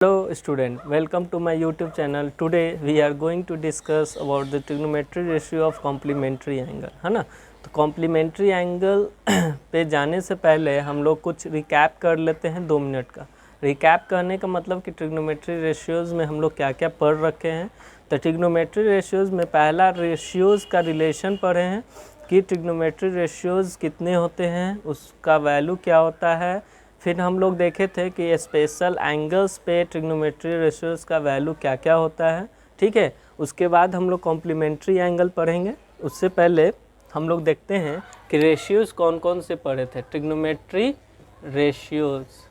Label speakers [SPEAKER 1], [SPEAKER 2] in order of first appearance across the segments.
[SPEAKER 1] Hello student, welcome to my YouTube channel. Today we are going to discuss about the trigonometry ratio of complementary angle, है ना। तो complementary angle पे जाने से पहले हम लोग कुछ रिकैप कर लेते हैं 2 मिनट का। रिकैप करने का मतलब कि ट्रिग्नोमेट्री रेशियोज़ में हम लोग क्या क्या पढ़ रखे हैं। तो ट्रिग्नोमेट्री रेशियोज़ में पहला रेशियोज़ का रिलेशन पढ़े हैं कि ट्रिग्नोमेट्री रेशियोज़ कितने होते हैं, उसका वैल्यू क्या होता है। फिर हम लोग देखे थे कि स्पेशल एंगल्स पे ट्रिग्नोमेट्री रेशियोज़ का वैल्यू क्या क्या होता है, ठीक है। उसके बाद हम लोग कॉम्प्लीमेंट्री एंगल पढ़ेंगे। उससे पहले हम लोग देखते हैं कि रेशियोज़ कौन कौन से पढ़े थे, ट्रिग्नोमेट्री रेशियोज़,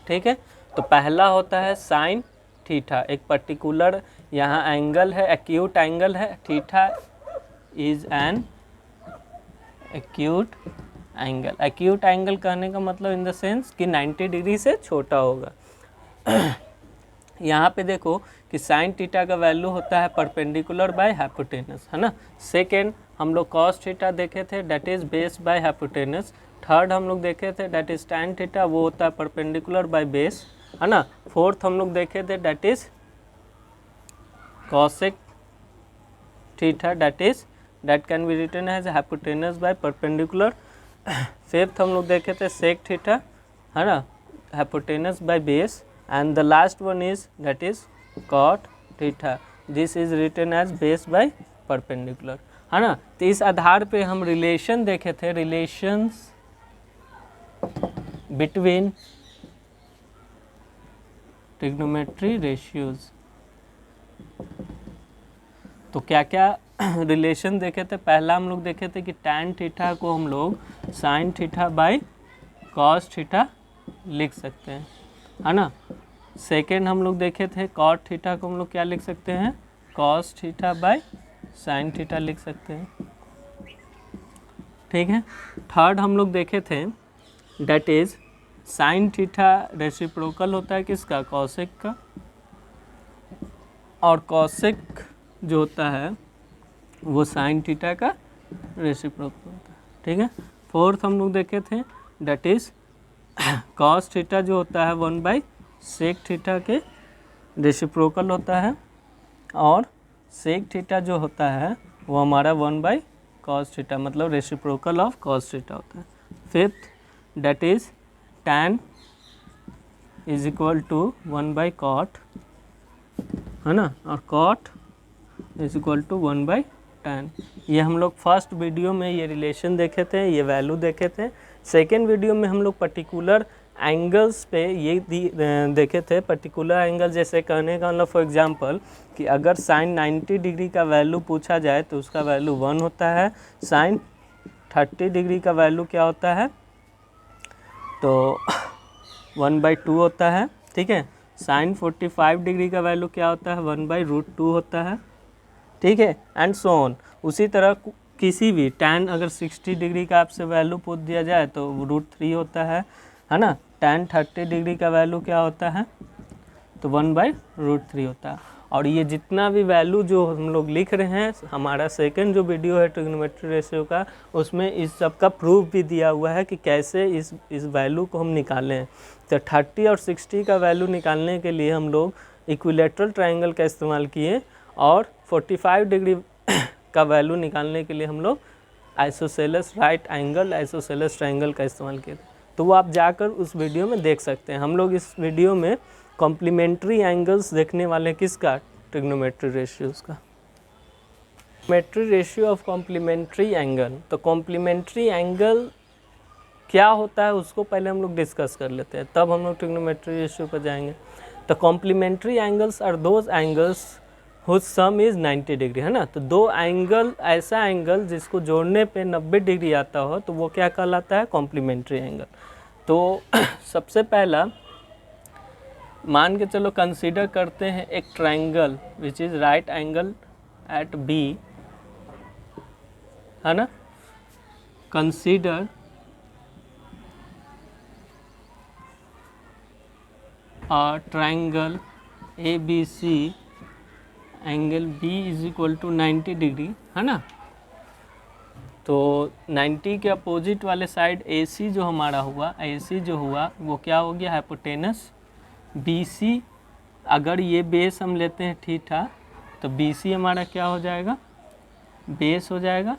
[SPEAKER 1] ठीक है। तो पहला होता है साइन थीटा, एक पर्टिकुलर यहाँ एंगल है, एक्यूट एंगल है, theta is an acute angle. Acute angle कहने का मतलब इन द सेंस कि 90 डिग्री से छोटा होगा। यहाँ पे देखो कि साइन थीटा का वैल्यू होता है परपेंडिकुलर बाय हाइपोटेनस, है ना। सेकेंड हम लोग कॉस थीटा देखे थे, that is base by hypotenuse. Third हम लोग देखे थे डेट इज़ टैन थीटा, वो होता है परपेंडिकुलर बाय बेस, है ना। फोर्थ हम लोग देखे थे that is cosec theta, that can be written as hypotenuse by perpendicular. Fifth हम लोग देखे थे सेक थीटा, है ना, hypotenuse by base. And the last one is that is cot theta, this is written as base by perpendicular, है ना। तो इस आधार पे हम रिलेशन देखे थे, रिलेशंस बिटवीन ट्रिग्नोमेट्री रेशियोज। तो क्या क्या रिलेशन देखे थे। पहला हम लोग देखे थे कि टैन थीटा को हम लोग sine theta by cos theta लिख सकते हैं, है ना। सेकेंड हम लोग देखे थे कॉट थीटा को हम लोग क्या लिख सकते हैं, cos theta by sine theta लिख सकते हैं, ठीक है। थर्ड हम लोग देखे थे that is sine theta reciprocal होता है किसका, कॉसेक का, और कॉसेक जो होता है वो साइन थीटा का रेसिप्रोकल होता है, ठीक है। फोर्थ हम लोग देखे थे डेट इज कॉस थीटा जो होता है 1/सेक थीटा के रेसिप्रोकल होता है, और सेक थीटा जो होता है वो हमारा 1/कॉस थीटा मतलब रेसिप्रोकल ऑफ कॉस थीटा होता है। Fifth that is tan is equal to 1/कॉट, है ना, और cot is equal to 1/tan। ये हम लोग फर्स्ट वीडियो में ये रिलेशन देखे थे, ये वैल्यू देखे थे। सेकेंड वीडियो में हम लोग पर्टिकुलर एंगल्स पे ये देखे थे। पर्टिकुलर एंगल जैसे कहने का मतलब फॉर एग्जांपल कि अगर साइन 90 डिग्री का वैल्यू पूछा जाए तो उसका वैल्यू 1 होता है। साइन 30 डिग्री का वैल्यू क्या होता है, तो 1/2 होता है, ठीक है। साइन 45 डिग्री का वैल्यू क्या होता है, 1/√2 होता है, ठीक है, एंड सो ऑन। उसी तरह किसी भी टैन अगर 60 डिग्री का आपसे वैल्यू पूछ दिया जाए तो √3 होता है ना। टैन 30 डिग्री का वैल्यू क्या होता है, तो 1/√3 होता है। और ये जितना भी वैल्यू जो हम लोग लिख रहे हैं, हमारा सेकंड जो वीडियो है ट्रिग्नोमेट्री रेशियो का, उसमें इस सब का प्रूफ भी दिया हुआ है कि कैसे इस वैल्यू को हम निकालें। तो 30 और 60 का वैल्यू निकालने के लिए हम लोग इक्विलेटरल ट्रायंगल का इस्तेमाल किए, और 45 डिग्री का वैल्यू निकालने के लिए हम लोग isosceles right angle isosceles triangle का इस्तेमाल किए थे। तो वो आप जाकर उस वीडियो में देख सकते हैं। हम लोग इस वीडियो में कॉम्प्लीमेंट्री एंगल्स देखने वाले किसका, ट्रिग्नोमेट्री रेशियोज़ का। Trigonometry ratio of complementary angle. तो कॉम्प्लीमेंट्री एंगल क्या होता है उसको पहले हम लोग डिस्कस कर लेते हैं, तब हम लोग ट्रिग्नोमेट्री रेशियो पर जाएंगे। तो complementary angles are those angles whose sum is 90 degree, है ना। तो दो एंगल, ऐसा एंगल जिसको जोड़ने पे 90 डिग्री आता हो तो वो क्या कहलाता है, कॉम्प्लीमेंट्री एंगल। तो सबसे पहला मान के चलो कंसीडर करते हैं एक triangle which is right angle at B, है ना। Consider a triangle ABC angle B is equal to 90 degree, है ना। तो 90 के अपोजिट वाले साइड AC जो हमारा हुआ, AC जो हुआ वो क्या हो गया, हाइपोटेनस बी सी, अगर ये बेस हम लेते हैं थीटा तो बी सी हमारा क्या हो जाएगा, बेस हो जाएगा,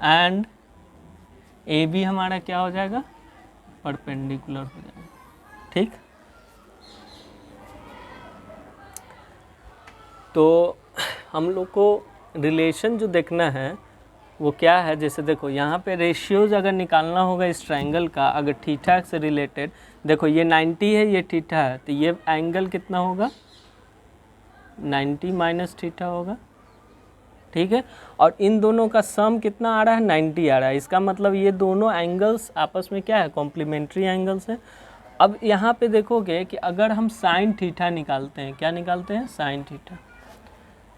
[SPEAKER 1] एंड ए बी हमारा क्या हो जाएगा, परपेंडिकुलर हो जाएगा। ठीक, तो हम लोग को रिलेशन जो देखना है वो क्या है, जैसे देखो यहाँ पे रेशियोज अगर निकालना होगा इस ट्रायंगल का, अगर थीटा से रिलेटेड, देखो ये 90 है, ये थीटा है, तो ये एंगल कितना होगा, 90 माइनस थीटा होगा। ठीक है, और इन दोनों का सम कितना आ रहा है, 90 आ रहा है। इसका मतलब ये दोनों एंगल्स आपस में क्या है, कॉम्प्लीमेंट्री एंगल्स हैं। अब यहाँ पे देखोगे कि अगर हम साइन थीटा निकालते हैं, क्या निकालते हैं, साइन थीटा,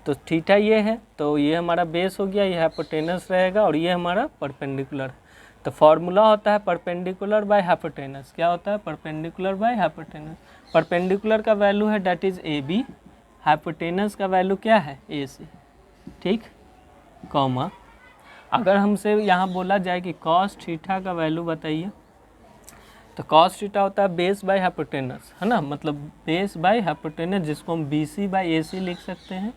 [SPEAKER 1] तो थीटा ये है, तो ये हमारा बेस हो गया, ये हाइपोटेनस रहेगा, और ये हमारा परपेंडिकुलर है। तो फॉर्मूला होता है परपेंडिकुलर बाय हाइपोटेनस। क्या होता है, परपेंडिकुलर बाय हाइपोटेनस। परपेंडिकुलर का वैल्यू है that is A B, hypotenuse का वैल्यू क्या है, ए सी। ठीक, कॉमा, अगर हमसे यहाँ बोला जाए कि कॉस थीटा का वैल्यू बताइए, तो कॉस थीटा होता है बेस बाय हाइपोटेनस, है ना, मतलब बेस बाय हाइपोटेनस, जिसको हम बी सी बाई ए सी लिख सकते हैं।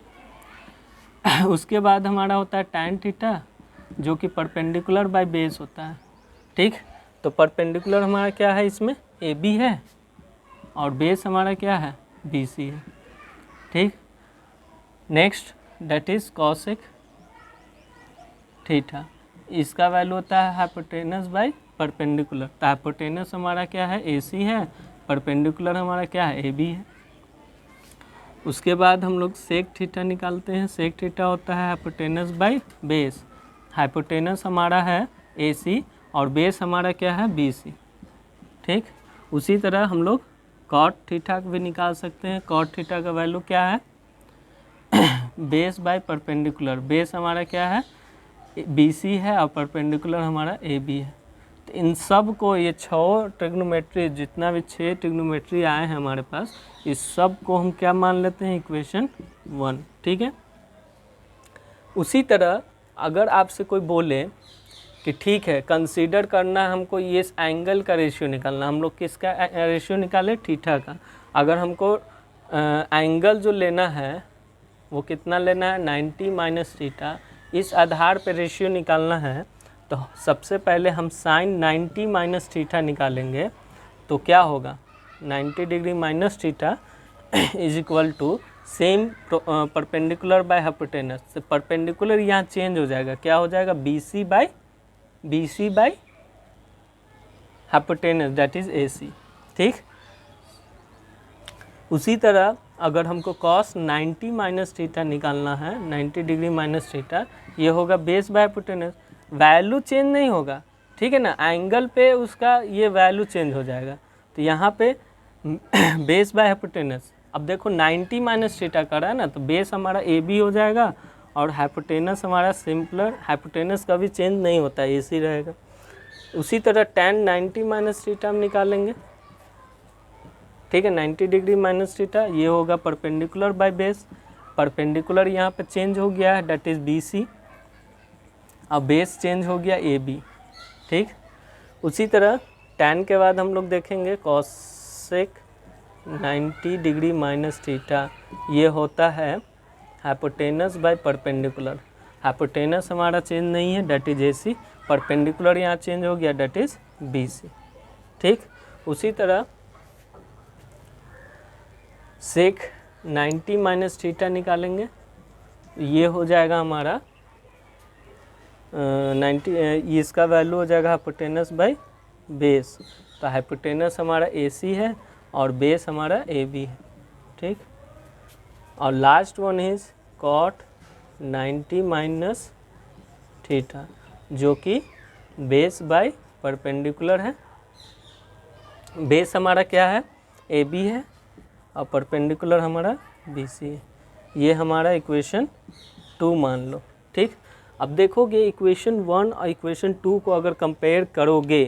[SPEAKER 1] उसके बाद हमारा होता है टैन थीटा, जो कि परपेंडिकुलर बाय बेस होता है। ठीक, तो परपेंडिकुलर हमारा क्या है, इसमें ए बी है, और बेस हमारा क्या है, बी सी है। ठीक, next that is cosec theta, इसका वैल्यू होता है हाइपोटेनस बाय परपेंडिकुलर। तो हाइपोटेनस हमारा क्या है, ए सी है, परपेंडिकुलर हमारा क्या है, ए बी है। उसके बाद हम लोग सेक थीटा निकालते हैं। सेक थीटा होता है हाइपोटेनस बाय बेस। हाइपोटेनस हमारा है ए सी और बेस हमारा क्या है, बी सी। ठीक, उसी तरह हम लोग कॉट थीटा भी निकाल सकते हैं। कॉट थीटा का वैल्यू क्या है, बेस बाय परपेंडिकुलर। बेस हमारा क्या है, बी सी है, और परपेंडिकुलर हमारा ए बी है। तो इन सब को, ये 6 ट्रिग्नोमेट्री, जितना भी 6 ट्रिग्नोमेट्री आए हैं हमारे पास, इस सब को हम क्या मान लेते हैं, इक्वेशन 1। ठीक है, उसी तरह अगर आपसे कोई बोले कि ठीक है कंसीडर करना है हमको ये एंगल का रेशियो निकालना, हम लोग किसका रेशियो निकाले, थीटा का। अगर हमको एंगल जो लेना है वो कितना लेना है, 90 माइनस थीटा, इस आधार पे रेशियो निकालना है, तो सबसे पहले हम साइन 90 माइनस थीटा निकालेंगे। तो क्या होगा, 90 degree minus theta is equal to same perpendicular by hypotenuse. तो परपेंडिकुलर यहाँ चेंज हो जाएगा, क्या हो जाएगा, B C by hypotenuse that is A C. ठीक, उसी तरह अगर हमको कॉस 90 माइनस थीटा निकालना है, 90 डिग्री माइनस थीटा, ये होगा base by hypotenuse. Value change नहीं होगा, ठीक है ना, एंगल पे उसका ये वैल्यू चेंज हो जाएगा। तो यहाँ पे बेस बाय हाइपोटेनस, अब देखो 90 माइनस थीटा का रहा है ना, तो बेस हमारा ए बी हो जाएगा, और हाइपोटेनस हमारा सिंपलर, हाइपोटेनस का भी चेंज नहीं होता है, ऐसे ही रहेगा। उसी तरह tan 90 माइनस थीटा हम निकालेंगे। ठीक है, 90 डिग्री माइनस थीटा, ये होगा परपेंडिकुलर बाय बेस। परपेंडिकुलर यहाँ पे चेंज हो गया है, डेट इज़ बी सी, अब बेस चेंज हो गया ए बी। ठीक, उसी तरह tan के बाद हम लोग देखेंगे कॉसेक 90 डिग्री माइनस थीटा, ये होता है हाइपोटेनस बाय परपेंडिकुलर। हाइपोटेनस हमारा चेंज नहीं है, that is A C, perpendicular यहाँ चेंज हो गया, डेट इज बी सी। ठीक, उसी तरह सेक 90 माइनस थीटा निकालेंगे, ये हो जाएगा हमारा 90, इसका वैल्यू हो जाएगा हाइपोटेनस बाय बेस। तो हाइपोटेनस हमारा ए सी है और बेस हमारा ए बी है। ठीक, और last one is cot 90 minus theta, जो कि बेस बाय परपेंडिकुलर है। बेस हमारा क्या है, ए बी है, और परपेंडिकुलर हमारा बी सी है। ये हमारा इक्वेशन 2 मान लो। ठीक, अब देखोगे इक्वेशन 1 और इक्वेशन 2 को अगर कंपेयर करोगे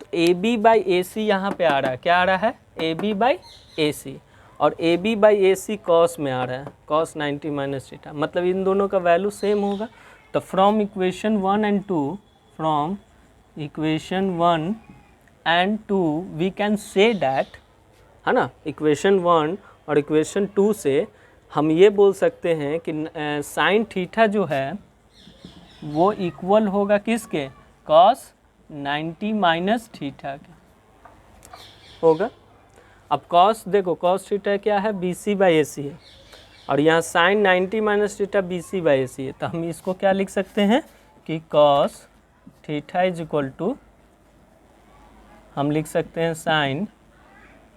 [SPEAKER 1] तो ए बी बाई ए सी यहाँ पे आ रहा है, क्या आ रहा है, ए बी बाई ए सी, और A B by A C cos में आ रहा है, कॉस 90 माइनस थीटा, मतलब इन दोनों का वैल्यू सेम होगा। तो from equation 1 and 2, from equation 1 and 2 we can say that है ना। इक्वेशन 1 और इक्वेशन 2 से हम ये बोल सकते हैं कि साइन थीटा जो है वो इक्वल होगा किसके, कॉस 90 माइनस थीटा के होगा। अब कॉस देखो, कॉस थीटा क्या है, BC बाई AC है, और यहाँ sine 90 minus theta BC by AC है, तो हम इसको क्या लिख सकते हैं कि cos theta is equal to, हम लिख सकते हैं साइन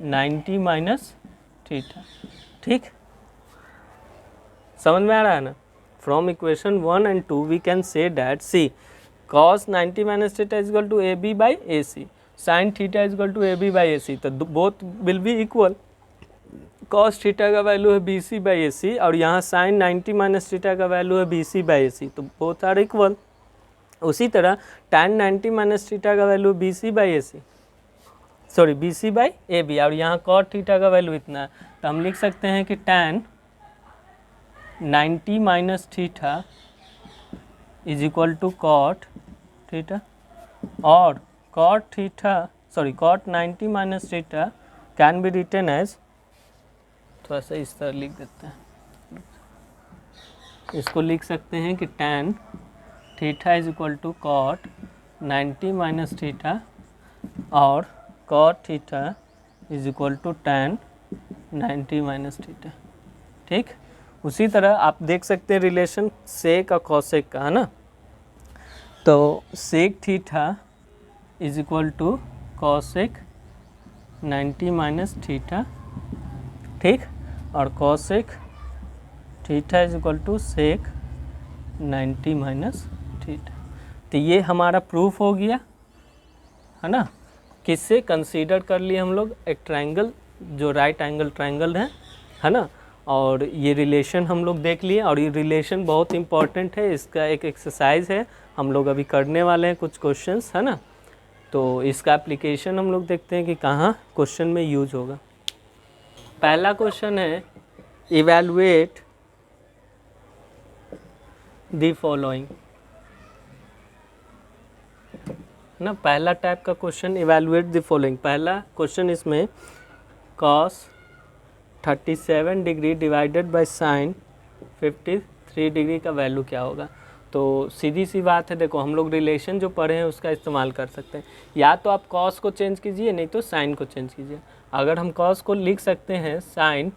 [SPEAKER 1] 90 माइनस थीटा। ठीक, समझ में आ रहा है ना। From equation 1 and 2 we can say that C cos 90 minus theta is equal to AB by AC, sine theta is equal to AB by AC, तो both will be equal. cos theta का value है BC by AC और यहाँ sine 90 minus theta का value है BC by AC, तो both are equal. उसी तरह tan 90 माइनस थीटा का value BC by AC, sorry BC by AB, और यहाँ cot थीटा का वैल्यू इतना है, तो हम लिख सकते हैं कि tan 90 minus theta is equal to cot theta, और cot theta sorry cot 90 minus theta can be written as, थोड़ा सा इस तरह लिख देते हैं, इसको लिख सकते हैं कि tan theta is equal to cot 90 minus theta और cot theta is equal to tan 90 minus theta. ठीक, उसी तरह आप देख सकते हैं रिलेशन सेक और कॉसेक का, है ना। तो sec theta is equal to cosec 90 minus theta, ठीक, और cosec theta is equal to sec 90 minus theta. तो ये हमारा प्रूफ हो गया, है ना। किससे कंसीडर कर लिए हम लोग, एक ट्रायंगल जो राइट एंगल ट्रायंगल है ना, और ये रिलेशन हम लोग देख लिए, और ये रिलेशन बहुत इंपॉर्टेंट है, इसका एक एक्सरसाइज है, हम लोग अभी करने वाले हैं कुछ क्वेश्चंस, है ना। तो इसका एप्लीकेशन हम लोग देखते हैं कि कहाँ क्वेश्चन में यूज होगा। पहला क्वेश्चन है इवैल्यूएट द फॉलोइंग, ना, पहला टाइप का क्वेश्चन इवैल्यूएट द फॉलोइंग। पहला क्वेश्चन इसमें cos 37 degree divided by sine 53 degree का वैल्यू क्या होगा। तो सीधी सी बात है, देखो हम लोग रिलेशन जो पढ़े हैं उसका इस्तेमाल कर सकते हैं, या तो आप cos को चेंज कीजिए, नहीं तो साइन को चेंज कीजिए। अगर हम cos को लिख सकते हैं साइन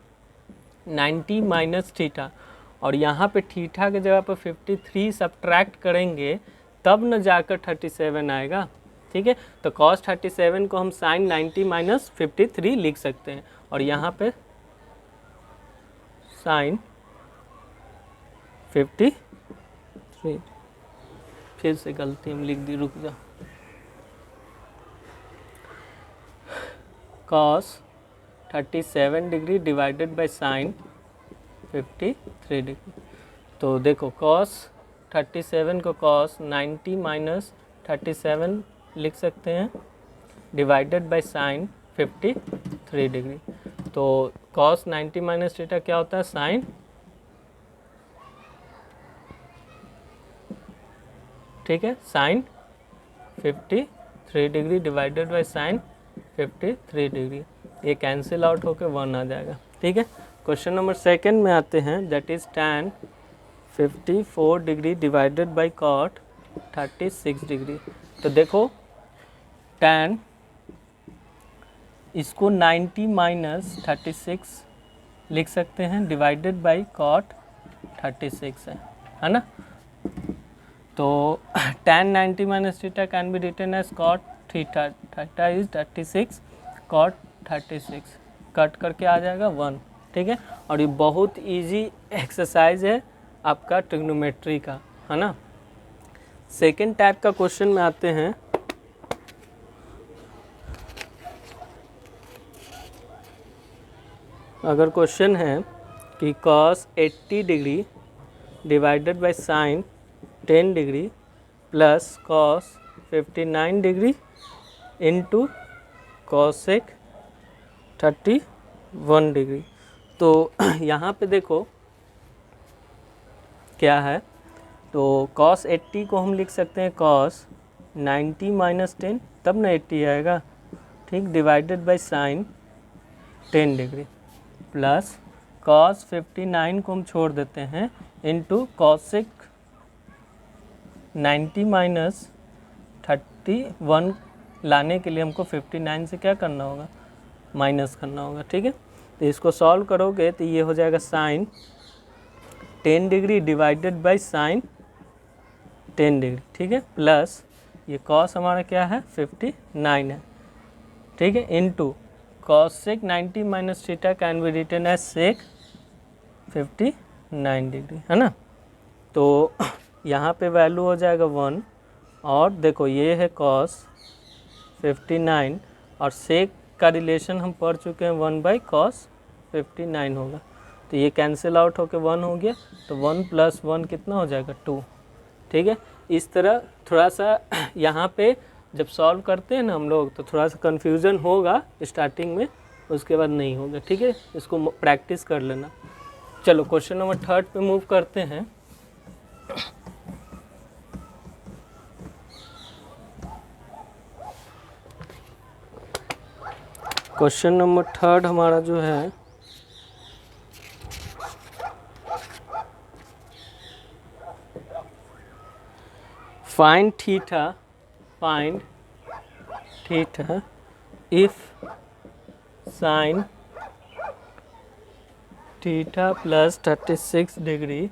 [SPEAKER 1] 90 माइनस थीटा, और यहाँ पे थीटा के जगह पर 53 सब्ट्रैक्ट करेंगे तब न जाकर 37 आएगा। ठीक है, तो cos 37 को हम साइन 90 माइनस 53 लिख सकते हैं, और यहाँ पे साइन 53, फिर से गलती हम लिख दी, रुक जाओ, cos 37 degree divided by sine 53 degree. तो देखो cos 37 को cos 90 माइनस 37 लिख सकते हैं डिवाइडेड बाय साइन 53 डिग्री। तो cos 90 माइनस थीटा क्या होता है, साइन, ठीक है, sine 53 degree divided by sine 53 degree, ये कैंसिल आउट होकर 1 आ जाएगा। ठीक है, क्वेश्चन नंबर सेकंड में आते हैं, that is tan 54 degree divided by cot 36 degree. तो देखो tan इसको 90 माइनस 36 लिख सकते हैं डिवाइडेड बाय कॉट 36 है ना। तो tan 90 minus theta can be written as cot theta, theta is 36 cot 36, cut करके आ जाएगा 1। ठीक है, और ये बहुत इजी एक्सरसाइज है आपका ट्रिग्नोमेट्री का, है ना। सेकेंड टाइप का क्वेश्चन में आते हैं। अगर क्वेश्चन है कि cos 80 degree divided by sign 10 degree plus cos 59 degree into cosec 31 degree. तो यहाँ पे देखो क्या है, तो cos 80 को हम लिख सकते हैं cos 90 माइनस 10, तब ना 80 आएगा, ठीक, divided by sign 10 degree plus cos 59 को हम छोड़ देते हैं इंटू कॉसिक 90 माइनस 31 लाने के लिए हमको 59 से क्या करना होगा, माइनस करना होगा। ठीक है, तो इसको सॉल्व करोगे तो ये हो जाएगा sine 10 degree divided by sine 10 degree. ठीक है, प्लस ये कॉस हमारा क्या है 59 है। ठीक है, into cosec 90 minus theta can be written as sec 59 degree, है ना। तो यहाँ पे वैल्यू हो जाएगा 1, और देखो ये है कॉस 59 और सेक का रिलेशन हम पढ़ चुके हैं 1 बाई कॉस 59 होगा, तो ये कैंसिल आउट होके 1 हो गया, तो 1 प्लस 1 कितना हो जाएगा 2। ठीक है, इस तरह थोड़ा सा यहाँ पे जब सॉल्व करते हैं ना हम लोग तो थोड़ा सा कन्फ्यूज़न होगा स्टार्टिंग में, उसके बाद नहीं होगा। ठीक है, इसको प्रैक्टिस कर लेना। चलो क्वेश्चन नंबर 3 पे मूव करते हैं। क्वेश्चन नंबर 3 हमारा जो है find theta if sin theta plus 36 degree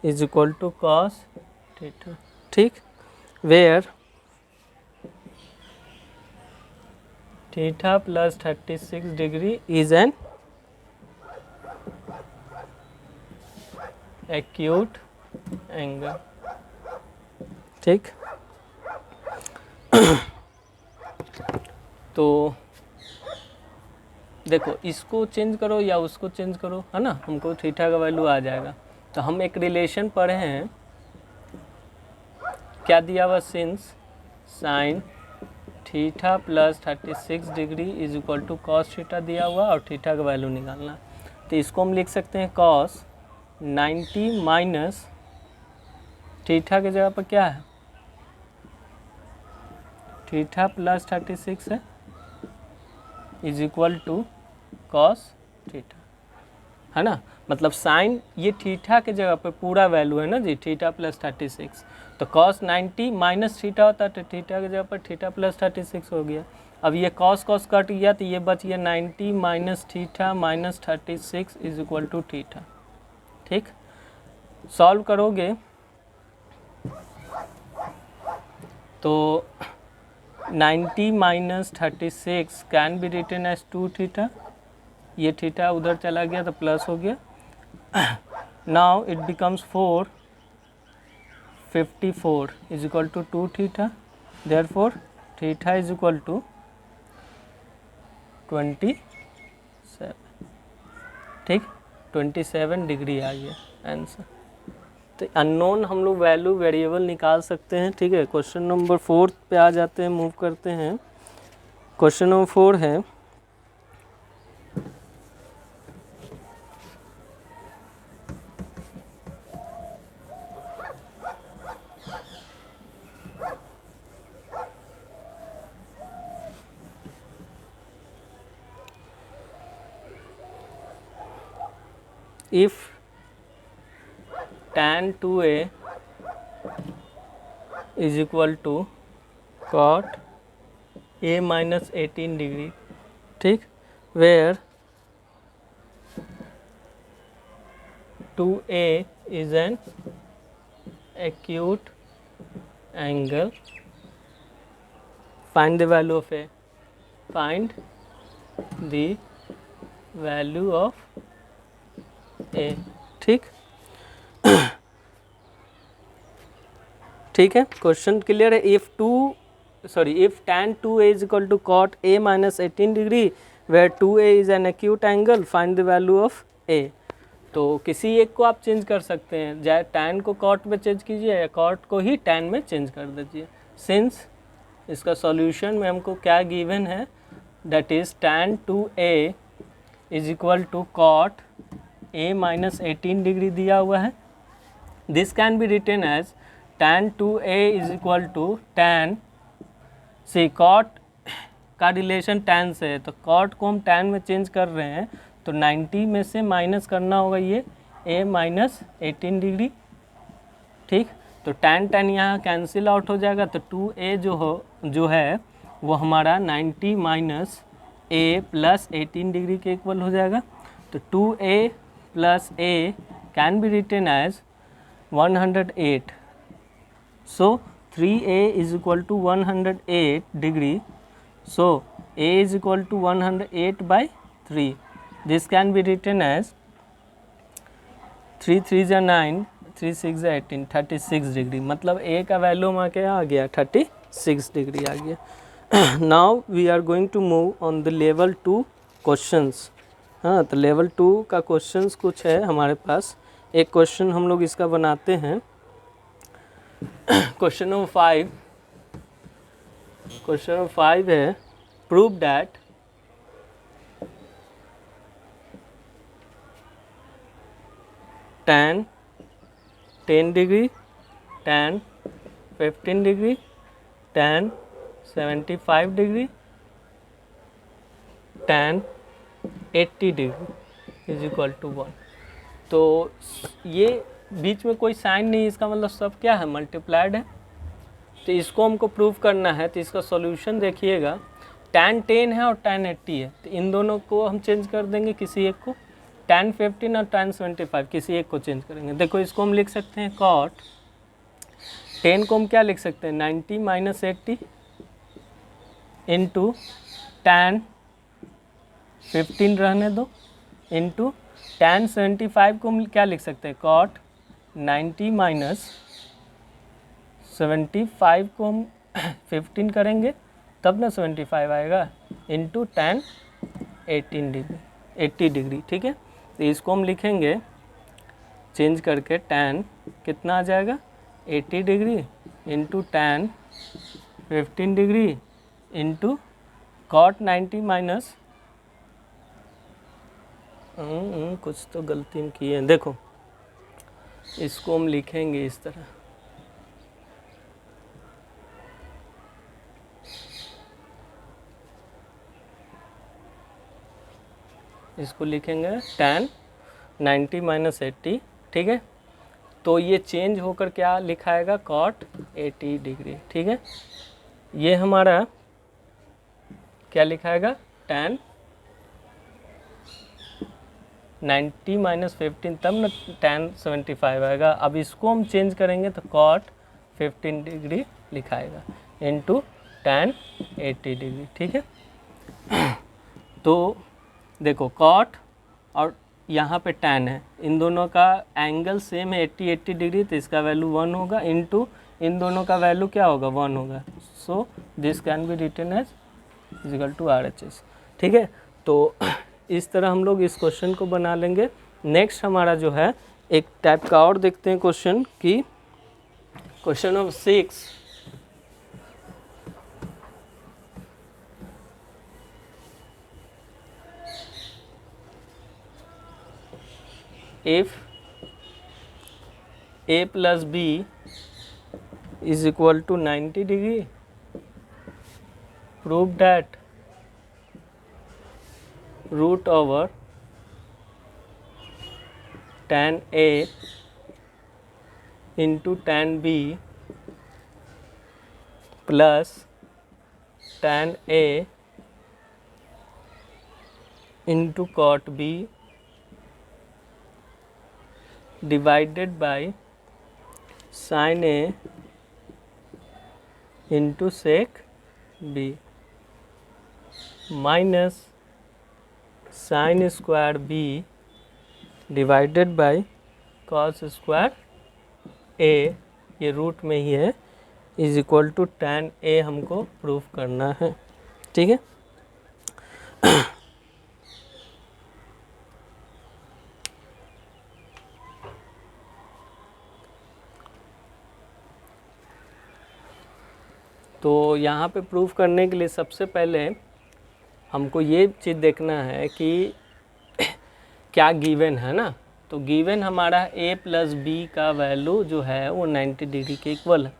[SPEAKER 1] is equal to cos theta. ठीक, where theta plus 36 degree is an acute angle. ठीक, तो देखो इसको चेंज करो या उसको चेंज करो, है ना, हमको थीटा का वैल्यू आ जाएगा। तो हम एक रिलेशन पढ़े हैं, क्या दिया हुआ, since sine theta plus 36 degree is equal to cos theta दिया हुआ और थीटा का वैल्यू निकालना। तो इसको हम लिख सकते हैं कॉस 90 माइनस थीटा की जगह पर क्या है, थीटा प्लस 36 है, is equal to cos theta, है ना। मतलब साइन ये थीटा के जगह पे पूरा वैल्यू है ना जी, थीटा प्लस 36, तो कॉस 90 माइनस थीटा होता है, तो थीटा की जगह पर थीटा प्लस 36 हो गया। अब ये कॉस कट गया तो ये बच गया 90 minus theta minus 36 is equal to theta. ठीक, सॉल्व करोगे तो 90 minus 36 can be written as 2 theta, ये थीटा उधर चला गया तो प्लस हो गया। Now it becomes 454 is equal to 2 theta, therefore theta is equal to 27। ठीक, 27 डिग्री आ गया आंसर। तो अननोन हम लोग वैल्यू वेरिएबल निकाल सकते हैं। ठीक है, क्वेश्चन नंबर 4 पे आ जाते हैं, मूव करते हैं। क्वेश्चन नंबर 4 है if tan 2a is equal to cot a minus 18 degree. ठीक, where 2a is an acute angle, find the value of a, find the value of a। ठीक, ठीक है, क्वेश्चन क्लियर है। If tan 2a is equal to cot a minus 18 degree where 2a is an acute angle, find the value of a। तो किसी एक को आप change कर सकते हैं, चाहे tan को cot में चेंज कीजिए या cot को ही tan में चेंज कर दीजिए। सिंस इसका सॉल्यूशन में हमको क्या गिवन है, that is tan 2a is equal to cot a minus 18 degree दिया हुआ है। This can be written as tan 2a is equal to tan, see cot का रिलेशन tan से है, तो cot को हम tan में चेंज कर रहे हैं, तो 90 में से माइनस करना होगा ये a माइनस 18 डिग्री, ठीक। तो tan यहाँ कैंसिल आउट हो जाएगा, तो 2a जो है वो हमारा 90 माइनस a प्लस 18 डिग्री के इक्वल हो जाएगा। तो 2a plus a can be written as 108, so 3a is equal to 108 degree, so a is equal to 108 by 3. This can be written as 3 3 is 9, 3 6 is 18, 36 degree, मतलब a का value हमारा क्या आ गया, 36 डिग्री आ गया। Now we are going to move on the level 2 questions. हाँ, तो लेवल 2 का क्वेश्चंस कुछ है हमारे पास। एक क्वेश्चन हम लोग इसका बनाते हैं, क्वेश्चन नंबर 5। क्वेश्चन नंबर 5 है, prove that tan 10 degree, tan 15 degree, tan 75 degree, tan 80 degree is equal to 1। तो ये बीच में कोई साइन नहीं, इसका मतलब सब क्या है, मल्टीप्लाइड है। तो इसको हमको प्रूव करना है, तो इसका सॉल्यूशन देखिएगा, tan 10 है और tan 80 है, तो इन दोनों को हम चेंज कर देंगे किसी एक को, tan 15 और tan 75 किसी एक को चेंज करेंगे। देखो इसको हम लिख सकते हैं cot 10 को हम क्या लिख सकते हैं, 90 माइनस 80 इंटू tan 15 रहने दो, इंटू tan 75 को हम क्या लिख सकते हैं, cot 90 माइनस 75 को हम 15 करेंगे तब ना 75 आएगा, इंटू tan 80 डिग्री, ठीक है। तो इसको हम लिखेंगे चेंज करके, tan कितना आ जाएगा, 80 degree into tan 15 degree into cot 90 minus कुछ तो गलती हम किए हैं, देखो इसको हम लिखेंगे इस तरह, इसको लिखेंगे tan 90 माइनस 80, ठीक है। तो ये चेंज होकर क्या लिखाएगा, cot 80 डिग्री, ठीक है। ये हमारा क्या लिखाएगा, tan 90 माइनस 15, तब ना tan 75 आएगा। अब इसको हम चेंज करेंगे तो cot 15 डिग्री लिखाएगा इंटू tan 80 डिग्री, ठीक है। तो देखो cot और यहाँ पे tan है, इन दोनों का एंगल सेम है 80 डिग्री, तो इसका वैल्यू 1 होगा, इंटू इन दोनों का वैल्यू क्या होगा, 1 होगा। So this can be written as equal to RHS, ठीक है। तो इस तरह हम लोग इस क्वेश्चन को बना लेंगे। नेक्स्ट हमारा जो है एक टाइप का और देखते हैं क्वेश्चन की, question number 6। If a plus b is equal to 90 degree, prove that root over tan a into tan b plus tan a into cot b divided by sin a into sec b minus sin square b divided by cos square a, ये root में ही है, is equal to tan a हमको proof करना है, ठीक है। तो यहाँ पे प्रूफ करने के लिए सबसे पहले हमको ये चीज़ देखना है कि क्या गिवन है ना। तो गिवन हमारा a प्लस बी का वैल्यू जो है वो 90 डिग्री के इक्वल है।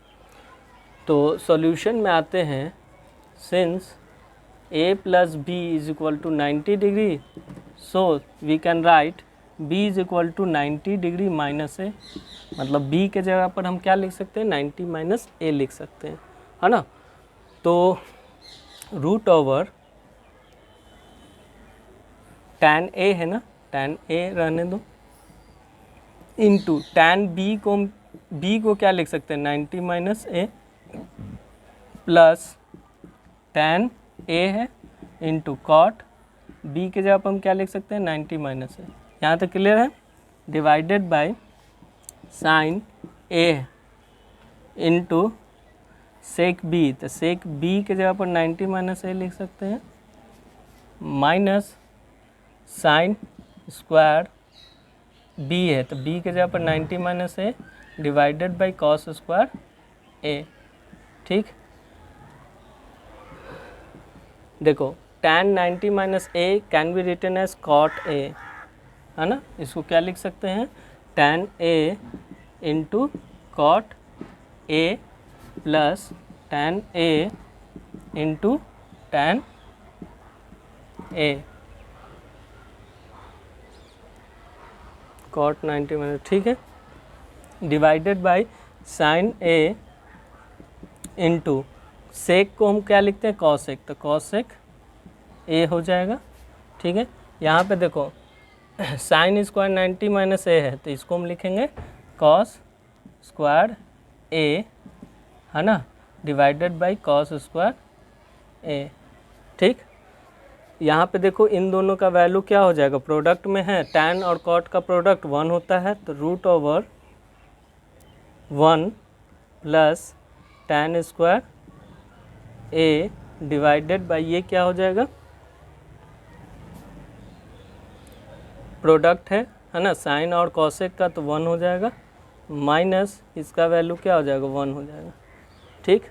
[SPEAKER 1] तो सॉल्यूशन में आते हैं, since a plus B is equal to 90 degree, so we can write b is equal to 90 degree minus A, मतलब b के जगह पर हम क्या लिख सकते हैं 90 माइनस ए लिख सकते हैं, है ना। तो रूट ओवर tan a है ना, tan a रहने दो, इंटू tan b को क्या लिख सकते हैं 90 minus A plus tan a है इंटू कॉट b के जगह पर हम क्या लिख सकते हैं 90 माइनस ए, यहाँ तक क्लियर है, divided by sine a into sec b, तो सेक b के जगह पर 90 माइनस ए लिख सकते हैं, माइनस साइन स्क्वायर b है तो b के जगह पर 90 minus A divided by cos square a। ठीक, देखो tan 90 minus A can be written as cot a, है ना, इसको क्या लिख सकते हैं tan a into cot a plus tan a into tan a, cot 90 minus, ठीक है, divided by sine a into sec को हम क्या लिखते हैं कॉसेक, तो कॉसेक a हो जाएगा। ठीक है, यहाँ पे देखो साइन स्क्वायर 90 माइनस ए है तो इसको हम लिखेंगे कॉस स्क्वायर a, है ना, divided by cos square a। ठीक, यहाँ पे देखो इन दोनों का वैल्यू क्या हो जाएगा, प्रोडक्ट में है, tan और कॉट का प्रोडक्ट 1 होता है, तो root over 1 plus tan square a divided by ये क्या हो जाएगा, प्रोडक्ट है ना, साइन और कॉसेक का तो 1 हो जाएगा, माइनस इसका वैल्यू क्या हो जाएगा 1 हो जाएगा। ठीक,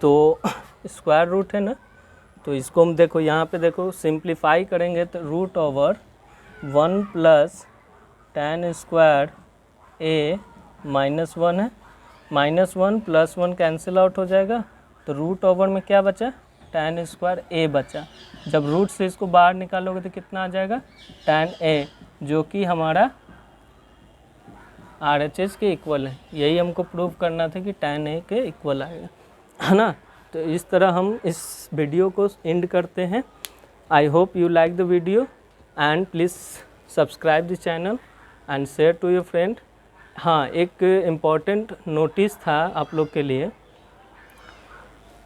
[SPEAKER 1] तो स्क्वायर रूट है ना, तो इसको हम देखो यहाँ पे देखो सिंप्लीफाई करेंगे तो root over 1 plus tan square a minus 1 है, माइनस 1 प्लस 1 कैंसिल आउट हो जाएगा, तो रूट ओवर में क्या बचा tan स्क्वायर a बचा, जब रूट से इसको बाहर निकालोगे तो कितना आ जाएगा tan a, जो कि हमारा RHS के इक्वल है, यही हमको प्रूव करना था कि tan a के इक्वल आएगा, है ना। तो इस तरह हम इस वीडियो को एंड करते हैं। I hope you like the video and please subscribe the channel and share to your friend. हाँ, एक इम्पॉर्टेंट नोटिस था आप लोग के लिए,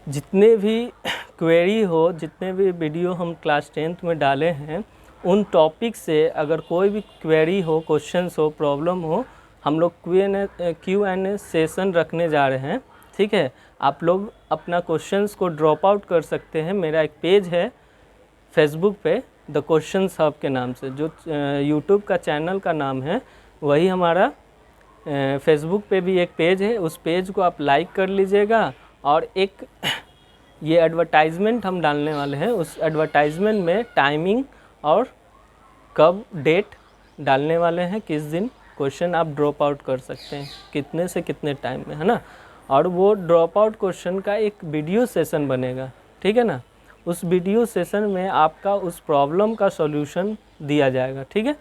[SPEAKER 1] जितने भी क्वेरी हो, जितने भी वीडियो हम क्लास 10th में डाले हैं, उन टॉपिक से अगर कोई भी क्वेरी हो, क्वेश्चंस हो, प्रॉब्लम हो, हम लोग Q&A सेशन रखने जा रहे हैं। ठीक है, आप लोग अपना क्वेश्चंस को ड्रॉप आउट कर सकते हैं। मेरा एक पेज है फेसबुक पे द क्वेश्चंस हब के नाम से, जो यूट्यूब का चैनल का नाम है, वही हमारा फेसबुक पे भी एक पेज है, उस पेज को आप लाइक कर लीजिएगा। और एक ये एडवर्टाइजमेंट हम डालने वाले हैं, उस एडवर्टाइजमेंट में टाइमिंग और कब डेट डालने वाले हैं, किस दिन क्वेश्चन आप ड्रॉप आउट कर सकते हैं, कितने से कितने टाइम में, है ना। और वो ड्रॉप आउट क्वेश्चन का एक वीडियो सेशन बनेगा, ठीक है ना। उस वीडियो सेशन में आपका उस प्रॉब्लम का सॉल्यूशन दिया जाएगा, ठीक है।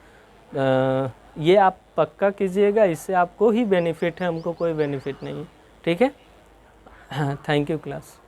[SPEAKER 1] ये आप पक्का कीजिएगा, इससे आपको ही बेनिफिट है, हमको कोई बेनिफिट नहीं है, ठीक है। Thank you class.